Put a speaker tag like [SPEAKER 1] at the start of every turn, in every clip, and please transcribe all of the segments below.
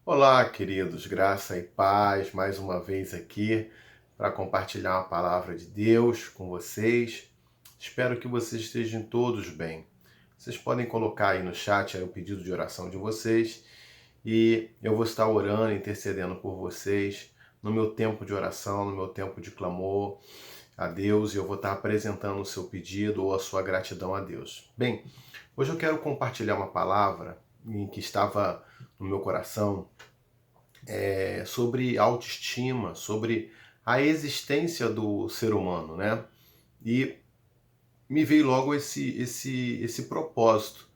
[SPEAKER 1] Olá, queridos, graça e paz, mais uma vez aqui para compartilhar uma palavra de Deus com vocês. Espero que vocês estejam todos bem. Vocês podem colocar aí no chat aí o pedido de oração de vocês e eu vou estar orando, intercedendo por vocês no meu tempo de oração, no meu tempo de clamor a Deus, e eu vou estar apresentando o seu pedido ou a sua gratidão a Deus. Bem, hoje eu quero compartilhar uma palavra em que estava no meu coração sobre autoestima, sobre a existência do ser humano, né? E me veio logo esse propósito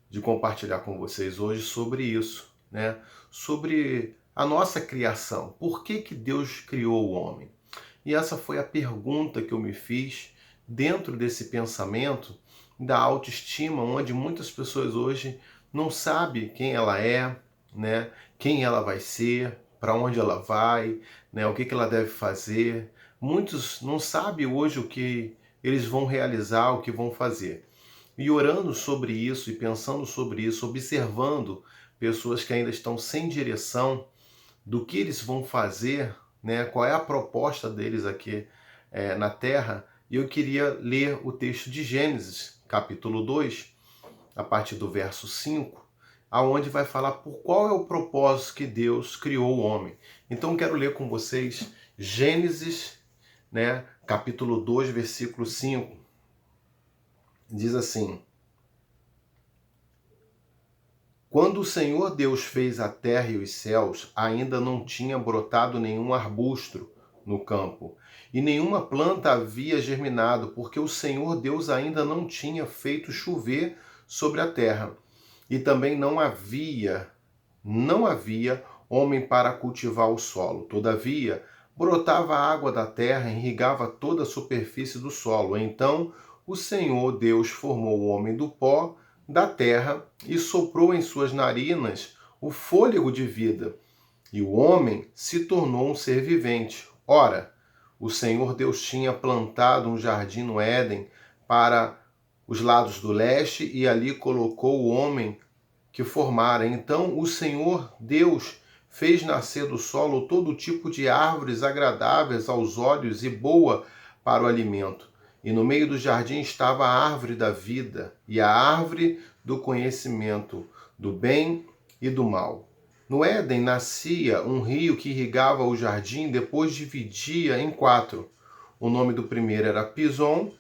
[SPEAKER 1] de compartilhar com vocês hoje sobre isso, né? Sobre a nossa criação. Por que que Deus criou o homem? E essa foi a pergunta que eu me fiz dentro desse pensamento da autoestima, onde muitas pessoas hoje não sabem quem ela é, né? Quem ela vai ser, para onde ela vai, né? O que que ela deve fazer. Muitos não sabem hoje o que eles vão realizar, o que vão fazer. E orando sobre isso e pensando sobre isso, observando pessoas que ainda estão sem direção do que eles vão fazer, né? Qual é a proposta deles aqui na Terra. E eu queria ler o texto de Gênesis, capítulo 2, a partir do verso 5, aonde vai falar por qual é o propósito que Deus criou o homem. Então quero ler com vocês Gênesis, né, capítulo 2, versículo 5. Diz assim: Quando o Senhor Deus fez a terra e os céus, ainda não tinha brotado nenhum arbusto no campo, e nenhuma planta havia germinado, porque o Senhor Deus ainda não tinha feito chover sobre a terra, e também não havia homem para cultivar o solo. Todavia, brotava a água da terra e irrigava toda a superfície do solo. Então, o Senhor Deus formou o homem do pó da terra e soprou em suas narinas o fôlego de vida, e o homem se tornou um ser vivente. Ora, o Senhor Deus tinha plantado um jardim no Éden para os lados do leste e ali colocou o homem que formara. Então o Senhor Deus fez nascer do solo todo tipo de árvores agradáveis aos olhos e boa para o alimento. E no meio do jardim estava a árvore da vida e a árvore do conhecimento do bem e do mal. No Éden nascia um rio que irrigava o jardim, depois dividia em quatro. O nome do primeiro era Pison,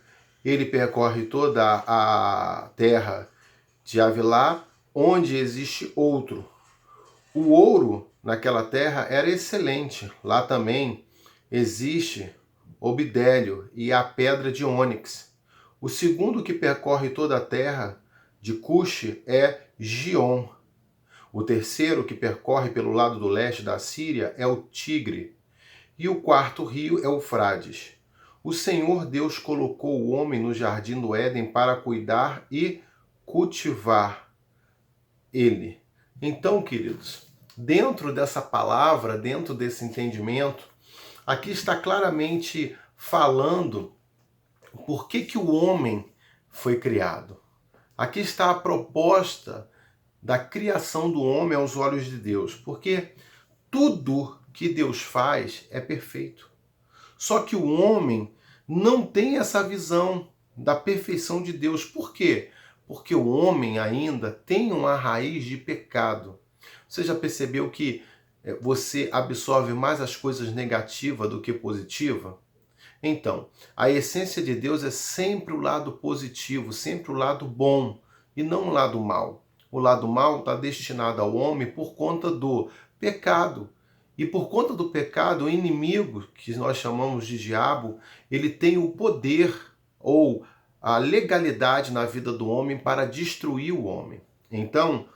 [SPEAKER 1] ele percorre toda a terra de Havilá, onde existe outro. O ouro naquela terra era excelente. Lá também existe obidélio e a pedra de ônix. O segundo que percorre toda a terra de Cuxi é Gion. O terceiro que percorre pelo lado do leste da Síria é o Tigre. E o quarto rio é o Frades. O Senhor Deus colocou o homem no jardim do Éden para cuidar e cultivar ele. Então, queridos, dentro dessa palavra, dentro desse entendimento, aqui está claramente falando por que que o homem foi criado. Aqui está a proposta da criação do homem aos olhos de Deus, porque tudo que Deus faz é perfeito. Só que o homem não tem essa visão da perfeição de Deus. Por quê? Porque o homem ainda tem uma raiz de pecado. Você já percebeu que você absorve mais as coisas negativas do que positivas? Então, a essência de Deus é sempre o lado positivo, sempre o lado bom, e não o lado mal. O lado mal está destinado ao homem por conta do pecado. E por conta do pecado, o inimigo, que nós chamamos de diabo, ele tem o poder ou a legalidade na vida do homem para destruir o homem. Então,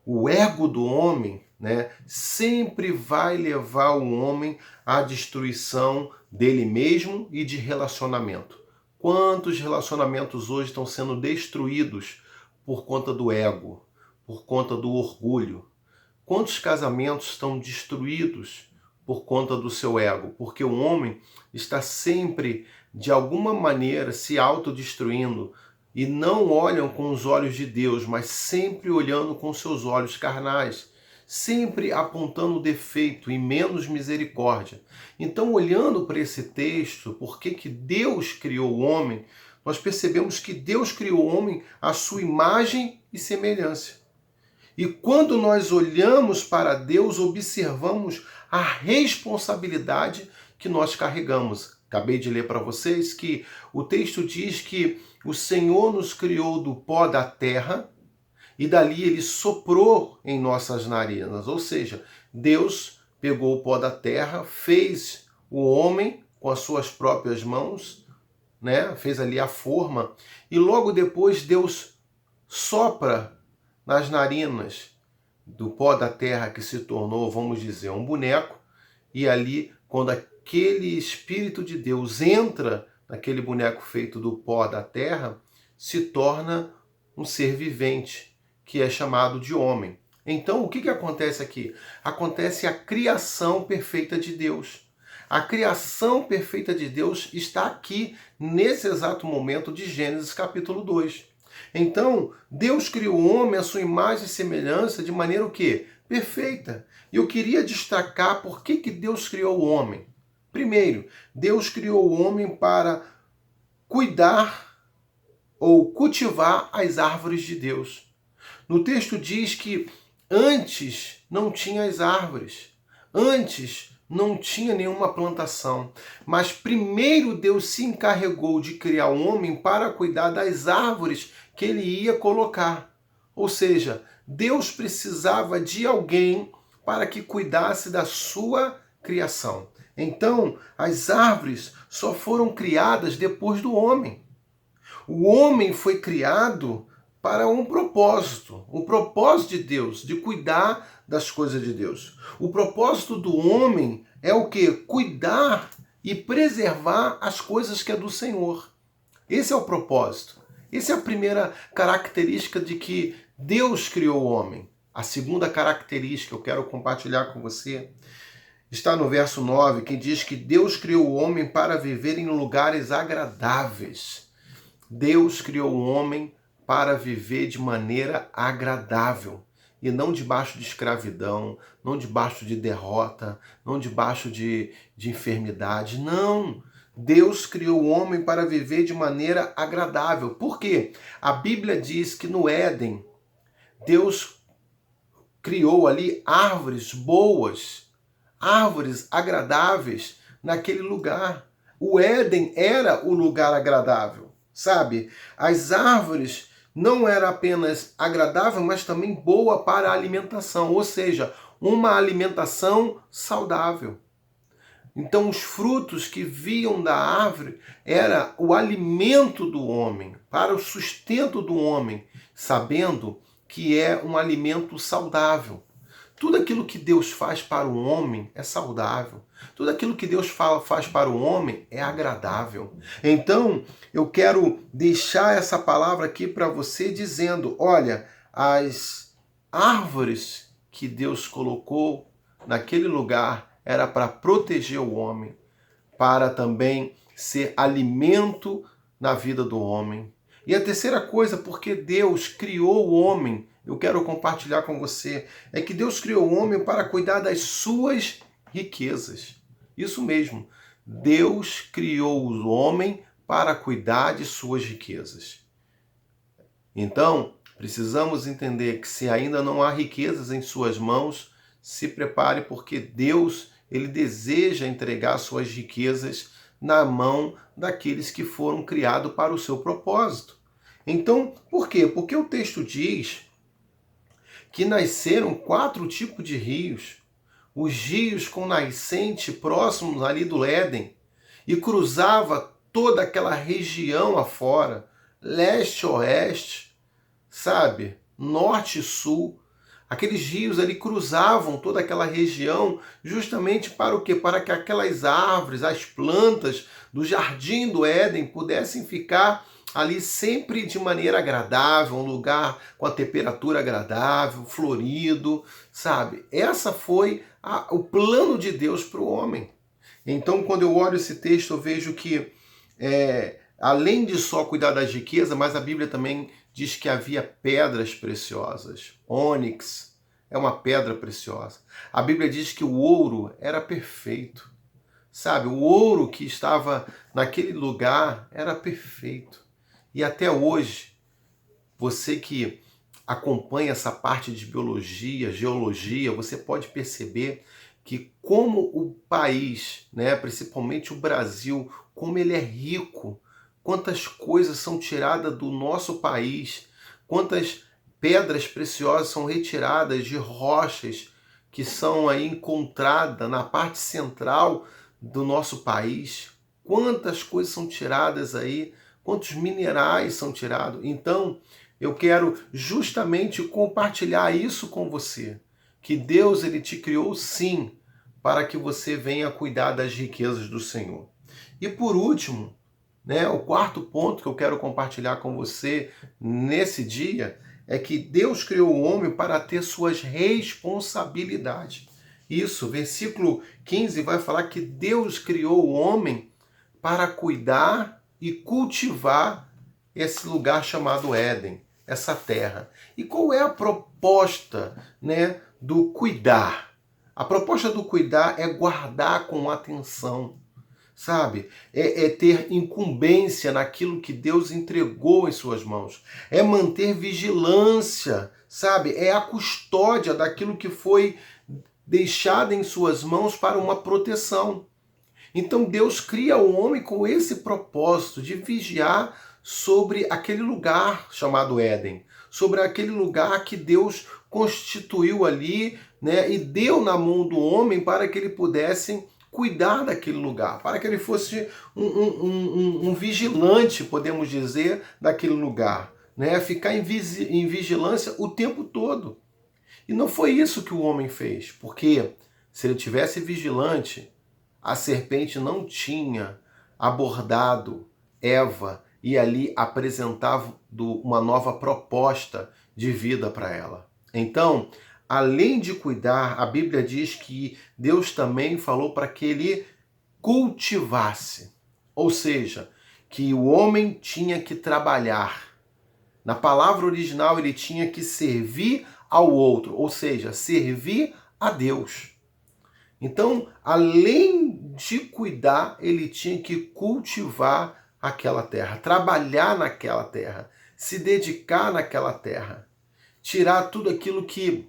[SPEAKER 1] o ego do homem, né, sempre vai levar o homem à destruição dele mesmo e de relacionamento. Quantos relacionamentos hoje estão sendo destruídos por conta do ego, por conta do orgulho? Quantos casamentos estão destruídos por conta do seu ego? Porque o homem está sempre, de alguma maneira, se autodestruindo e não olham com os olhos de Deus, mas sempre olhando com seus olhos carnais, sempre apontando defeito e menos misericórdia. Então, olhando para esse texto, por que Deus criou o homem, nós percebemos que Deus criou o homem à sua imagem e semelhança. E quando nós olhamos para Deus, observamos a responsabilidade que nós carregamos. Acabei de ler para vocês que o texto diz que o Senhor nos criou do pó da terra e dali ele soprou em nossas narinas. Ou seja, Deus pegou o pó da terra, fez o homem com as suas próprias mãos, né? Fez ali a forma, e logo depois Deus sopra nas narinas do pó da terra que se tornou, vamos dizer, um boneco, e ali, quando aquele Espírito de Deus entra naquele boneco feito do pó da terra, se torna um ser vivente, que é chamado de homem. Então, o que acontece aqui? Acontece a criação perfeita de Deus. A criação perfeita de Deus está aqui, nesse exato momento de Gênesis capítulo 2. Então, Deus criou o homem à sua imagem e semelhança de maneira o quê? Perfeita. E eu queria destacar por que Deus criou o homem. Primeiro, Deus criou o homem para cuidar ou cultivar as árvores de Deus. No texto diz que antes não tinha as árvores, antes não tinha nenhuma plantação, mas primeiro Deus se encarregou de criar o homem para cuidar das árvores que ele ia colocar. Ou seja, Deus precisava de alguém para que cuidasse da sua criação. Então, as árvores só foram criadas depois do homem. O homem foi criado para um propósito, o propósito de Deus, de cuidar das coisas de Deus. O propósito do homem é o quê? Cuidar e preservar as coisas que é do Senhor. Esse é o propósito. Essa é a primeira característica de que Deus criou o homem. A segunda característica que eu quero compartilhar com você está no verso 9, que diz que Deus criou o homem para viver em lugares agradáveis. Deus criou o homem para viver de maneira agradável e não debaixo de escravidão, não debaixo de derrota, não debaixo de enfermidade. Não! Deus criou o homem para viver de maneira agradável. Por quê? A Bíblia diz que no Éden, Deus criou ali árvores boas, árvores agradáveis naquele lugar. O Éden era o lugar agradável, sabe? As árvores não era apenas agradável, mas também boa para a alimentação, ou seja, uma alimentação saudável. Então, os frutos que vinham da árvore era o alimento do homem, para o sustento do homem, sabendo que é um alimento saudável. Tudo aquilo que Deus faz para o homem é saudável. Tudo aquilo que Deus faz para o homem é agradável. Então, eu quero deixar essa palavra aqui para você dizendo, olha, as árvores que Deus colocou naquele lugar era para proteger o homem, para também ser alimento na vida do homem. E a terceira coisa, porque Deus criou o homem, eu quero compartilhar com você, é que Deus criou o homem para cuidar das suas riquezas. Isso mesmo, Deus criou o homem para cuidar de suas riquezas. Então, precisamos entender que se ainda não há riquezas em suas mãos, se prepare, porque Deus, ele deseja entregar suas riquezas na mão daqueles que foram criados para o seu propósito. Então, por quê? Porque o texto diz que nasceram 4 tipos de rios. Os rios com nascente próximos ali do Éden, e cruzava toda aquela região afora, leste, oeste, sabe? Norte e sul. Aqueles rios ali cruzavam toda aquela região justamente para o quê? Para que aquelas árvores, as plantas do jardim do Éden pudessem ficar ali sempre de maneira agradável, um lugar com a temperatura agradável, florido, sabe? Essa foi o plano de Deus para o homem. Então, quando eu olho esse texto, eu vejo que, além de só cuidar das riquezas, mas a Bíblia também diz que havia pedras preciosas, ônix, é uma pedra preciosa. A Bíblia diz que o ouro era perfeito. Sabe, o ouro que estava naquele lugar era perfeito. E até hoje, você que acompanha essa parte de biologia, geologia, você pode perceber que como o país, né, principalmente o Brasil, como ele é rico, quantas coisas são tiradas do nosso país, quantas pedras preciosas são retiradas de rochas que são aí encontradas na parte central do nosso país, quantas coisas são tiradas aí, quantos minerais são tirados. Então, eu quero justamente compartilhar isso com você, que Deus ele te criou sim, para que você venha cuidar das riquezas do Senhor. E por último, né, o quarto ponto que eu quero compartilhar com você nesse dia é que Deus criou o homem para ter suas responsabilidades. Isso, versículo 15 vai falar que Deus criou o homem para cuidar e cultivar esse lugar chamado Éden, essa terra. E qual é a proposta, né, do cuidar? A proposta do cuidar é guardar com atenção, sabe? É ter incumbência naquilo que Deus entregou em suas mãos. É manter vigilância, sabe? É a custódia daquilo que foi deixado em suas mãos para uma proteção. Então Deus cria o homem com esse propósito de vigiar sobre aquele lugar chamado Éden, sobre aquele lugar que Deus constituiu ali, né, e deu na mão do homem para que ele pudesse cuidar daquele lugar, para que ele fosse um vigilante, podemos dizer, daquele lugar, né, ficar em vigilância o tempo todo. E não foi isso que o homem fez, porque se ele tivesse vigilante, a serpente não tinha abordado Eva e ali apresentava uma nova proposta de vida para ela. Então, além de cuidar, a Bíblia diz que Deus também falou para que ele cultivasse. Ou seja, que o homem tinha que trabalhar. Na palavra original, ele tinha que servir ao outro, ou seja, servir a Deus. Então, além de cuidar, ele tinha que cultivar aquela terra, trabalhar naquela terra, se dedicar naquela terra, tirar tudo aquilo que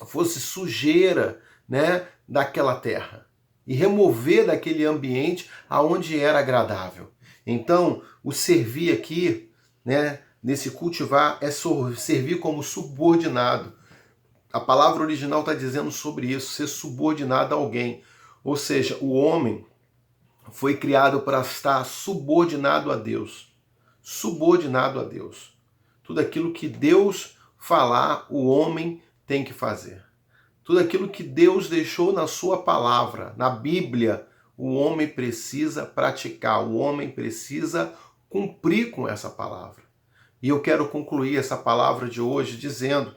[SPEAKER 1] fosse sujeira, né, daquela terra e remover daquele ambiente aonde era agradável. Então, o servir aqui, né, nesse cultivar é servir como subordinado. A palavra original está dizendo sobre isso, ser subordinado a alguém. Ou seja, o homem foi criado para estar subordinado a Deus. Subordinado a Deus. Tudo aquilo que Deus falar, o homem tem que fazer. Tudo aquilo que Deus deixou na sua palavra, na Bíblia, o homem precisa praticar, o homem precisa cumprir com essa palavra. E eu quero concluir essa palavra de hoje dizendo,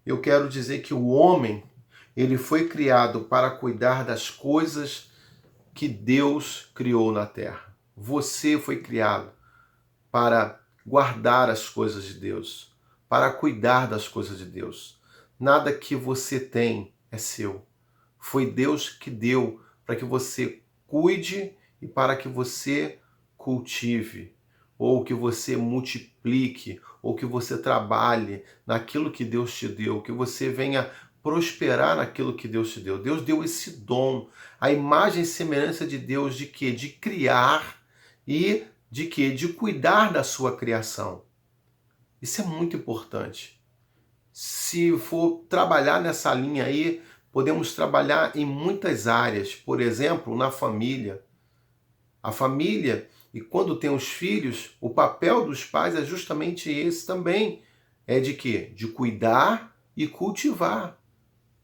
[SPEAKER 1] eu quero dizer que o homem, ele foi criado para cuidar das coisas que Deus criou na terra. Você foi criado para guardar as coisas de Deus, para cuidar das coisas de Deus. Nada que você tem é seu. Foi Deus que deu para que você cuide e para que você cultive, ou que você multiplique, ou que você trabalhe naquilo que Deus te deu, que você venha prosperar naquilo que Deus te deu. Deus deu esse dom, a imagem e semelhança de Deus, de quê? De criar e de quê? De cuidar da sua criação. Isso é muito importante. Se for trabalhar nessa linha aí, podemos trabalhar em muitas áreas. Por exemplo, na família. A família, e quando tem os filhos, o papel dos pais é justamente esse também. É de quê? De cuidar e cultivar.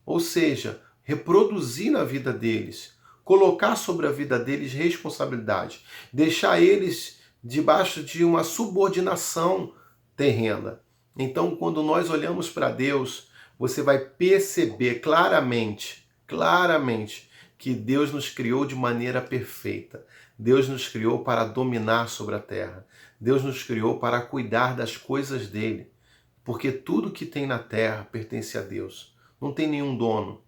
[SPEAKER 1] Ou seja, reproduzir na vida deles. Colocar sobre a vida deles responsabilidade. Deixar eles debaixo de uma subordinação terrena. Então, quando nós olhamos para Deus, você vai perceber claramente, que Deus nos criou de maneira perfeita. Deus nos criou para dominar sobre a terra. Deus nos criou para cuidar das coisas dele. Porque tudo que tem na terra pertence a Deus. não tem nenhum dono.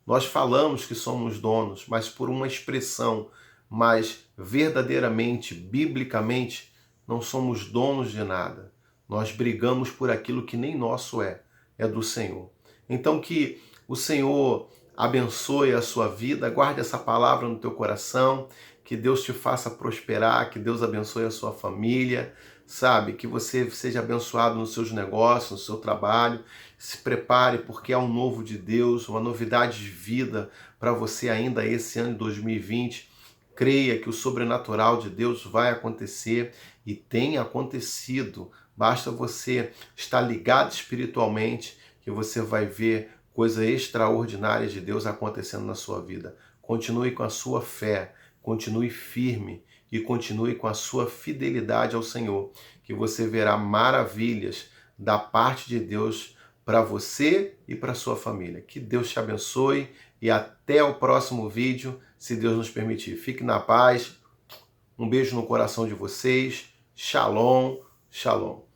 [SPEAKER 1] Nós falamos que somos donos, mas por uma expressão, mas verdadeiramente, biblicamente, não somos donos de nada. Nós brigamos por aquilo que nem nosso é do Senhor. Então que o Senhor abençoe a sua vida, guarde essa palavra no teu coração, que Deus te faça prosperar, que Deus abençoe a sua família, sabe? Que você seja abençoado nos seus negócios, no seu trabalho. Se prepare, porque há um novo de Deus, uma novidade de vida para você ainda esse ano de 2020. Creia que o sobrenatural de Deus vai acontecer e tem acontecido. Basta você estar ligado espiritualmente que você vai ver coisas extraordinárias de Deus acontecendo na sua vida. Continue com a sua fé, continue firme e continue com a sua fidelidade ao Senhor, que você verá maravilhas da parte de Deus para você e para sua família. Que Deus te abençoe e até o próximo vídeo, se Deus nos permitir. Fique na paz. Um beijo no coração de vocês. Shalom, shalom.